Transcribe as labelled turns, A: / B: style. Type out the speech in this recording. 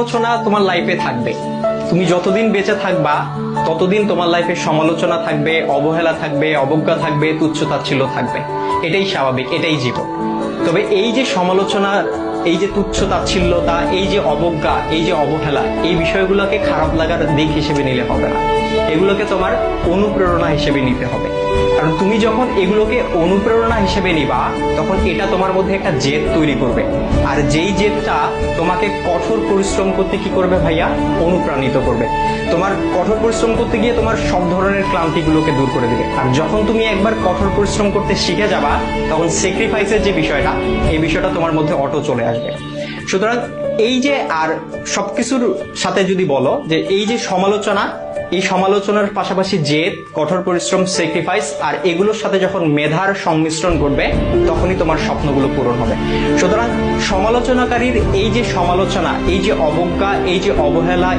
A: সমালোচনা তোমার লাইফে থাকবে। তুমি যতদিন বেঁচে থাকবা ততদিন তোমার লাইফে সমালোচনা থাকবে, অবহেলা থাকবে, অবজ্ঞা থাকবে, তুচ্ছতাচ্ছিল্য থাকবে। এটাই স্বাভাবিক, এটাই জীবন। তবে এই যে সমালোচনা, এই যে তুচ্ছতাচ্ছিল্যতা, এই যে অবজ্ঞা, এই যে অবহেলা, এই বিষয়গুলোকে খারাপ লাগার দিক হিসেবে নিলে হবে না। এগুলোকে তোমার অনুপ্রেরণা হিসেবে নিতে হবে। কারণ তুমি যখন এগুলোকে অনুপ্রেরণা হিসেবে নিবা, তখন এটা তোমার মধ্যে একটা জেদ তৈরি করবে। আর যেই জেদটা তোমাকে কঠোর পরিশ্রম করতে কি করবে ভাইয়া? অনুপ্রাণিত করবে। তোমার কঠোর পরিশ্রম করতে গিয়ে তোমার সব ধরনের ক্লান্তিগুলোকে দূর করে দিবে। আর যখন তুমি একবার কঠোর পরিশ্রম করতে শিখে যাবা, তখন স্যাক্রিফাইসের যে বিষয়টা, এই বিষয়টা তোমার মধ্যে অটো চলে আসবে। সুতরাং এই যে, আর সবকিছুর সাথে যদি বলো যে এই যে সমালোচনা, এই সমালোচনার পাশাপাশি জেদ, কঠোর পরিশ্রম, স্যাক্রিফাইস, আর এগুলোর সাথে যখন মেধার সংমিশ্রণ ঘটবে, তখনই তোমার স্বপ্নগুলো পূরণ হবে। সুতরাং সমালোচনাকারীর এই যে সমালোচনা, এই যে অবজ্ঞা, এই যে অবহেলা,